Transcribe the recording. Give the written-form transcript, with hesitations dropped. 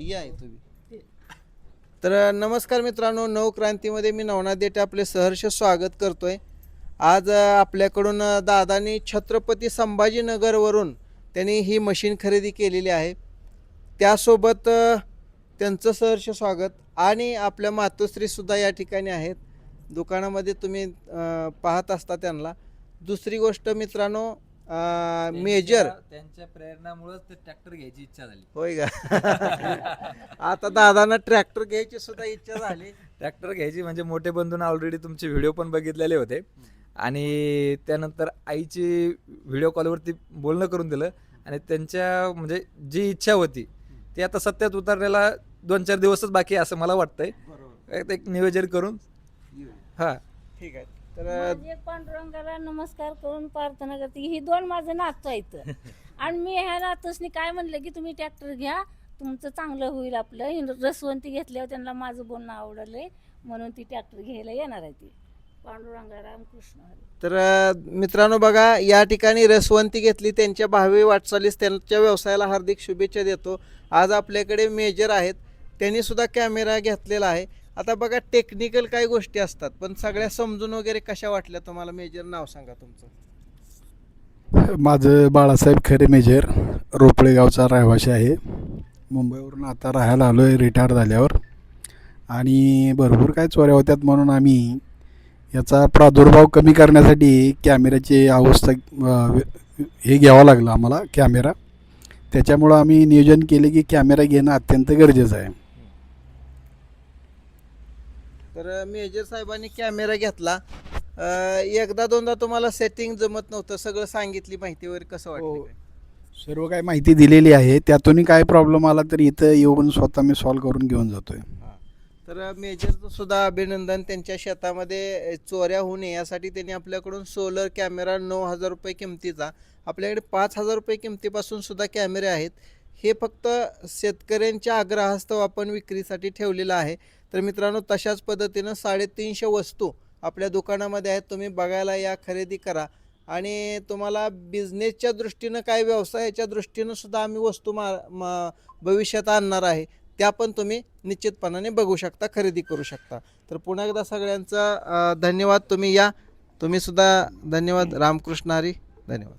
या आहे तुम्ही. तर नमस्कार मित्रांनो, नवक्रांतीमध्ये मी नवनाथ देठे आपले सहर्ष स्वागत करतोय. आज आपल्याकडून दादांनी छत्रपती संभाजीनगरवरून त्यांनी ही मशीन खरेदी केलेली आहे. त्यासोबत त्यांचं सहर्ष स्वागत. आणि आपल्या मातोश्रीसुद्धा या ठिकाणी आहेत. दुकानामध्ये तुम्ही पाहत असता त्यांना. दुसरी गोष्ट मित्रांनो, मेजर त्यांच्या प्रेरणामुळेच ते ट्रॅक्टर घ्यायची इच्छा झाली. होय का? आता दादांना ट्रॅक्टर घ्यायची सुद्धा इच्छा झाली. ट्रॅक्टर घ्यायची म्हणजे मोठे बंधूंना ऑलरेडी तुमचे व्हिडिओ पण बघितलेले होते आणि त्यानंतर आईची व्हिडिओ कॉलवरती बोलणं करून दिलं आणि त्यांच्या म्हणजे जी इच्छा होती ती आता सत्यात उतरण्याला 2-4 दिवसच बाकी आहे असं मला वाटतंय. एक नियोजन करून हां ठीक आहे. तर माझे पांडुरंगाला नमस्कार करून प्रार्थना करते की ही दोन माझं नातू आहेत आणि मी ह्या नातूसनी काय म्हणलं की तुम्ही ट्रॅक्टर घ्या, तुमचं चांगलं होईल. आपलं ही रसवंती घेतल्यावर त्यांना माझं बोलणं आवडलंय म्हणून ती ट्रॅक्टर घ्यायला येणार आहे. ती पांडुरंगा रामकृष्ण हरी. तर मित्रांनो बघा, या ठिकाणी रसवंती घेतली. त्यांच्या भावी वाटचालीस त्यांच्या व्यवसायाला हार्दिक शुभेच्छा देतो. आज आपल्याकडे मेजर आहेत, त्यांनी सुद्धा कॅमेरा घेतलेला आहे. आता बघा, टेक्निकल काही गोष्टी असतात, पण सगळ्या समजून वगैरे कशा वाटल्या तुम्हाला? मेजर नाव सांगा तुमचं. माझं बाळासाहेब खरे मेजर, रोपळे गावचा रहिवासी आहे. मुंबईवरून आता राहायला आलो आहे रिटायर झाल्यावर. आणि भरपूर काय चोऱ्या होत्यात म्हणून आम्ही याचा प्रादुर्भाव कमी करण्यासाठी कॅमेऱ्याची अवस्था हे घ्यावं लागलं आम्हाला कॅमेरा. त्याच्यामुळं आम्ही नियोजन केले की कॅमेरा घेणं अत्यंत गरजेचं आहे. तर मेजर साहेबांनी कॅमेरा घेतला. एकदा दोनदा तुम्हाला सेटिंग जमत नव्हतं, सगळं सांगितली माहिती वगैरे, कसं हो. वाटलं काय? सर्व काय माहिती दिलेली आहे. त्यातूनही काय प्रॉब्लेम आला तर इथं येऊन स्वतः मी सॉल्व करून घेऊन जातो आहे. तर मेजरचं सुद्धा अभिनंदन. त्यांच्या शेतामध्ये चोऱ्या होऊ नये यासाठी त्यांनी आपल्याकडून सोलर कॅमेरा 9,000 रुपये किमतीचा, आपल्याकडे 5,000 रुपये किमतीपासून सुद्धा कॅमेरे आहेत. हे फक्त शेतकऱ्यांच्या आग्रहास्तव आपण विक्रीसाठी ठेवलेलं आहे. तर मित्रांनो, तशाच पद्धतीनं 350 वस्तू आपल्या दुकानामध्ये आहेत. तुम्ही बघायला या, खरेदी करा. आणि तुम्हाला बिझनेसच्या दृष्टीनं काय, व्यवसायाच्या दृष्टीनं सुद्धा आम्ही वस्तू भविष्यात आणणार आहे, त्या पण तुम्ही निश्चितपणाने बघू शकता, खरेदी करू शकता. तर पुन्हा एकदा सगळ्यांचा धन्यवाद. तुम्ही या, तुम्ही सुद्धा धन्यवाद. रामकृष्ण हरी. धन्यवाद.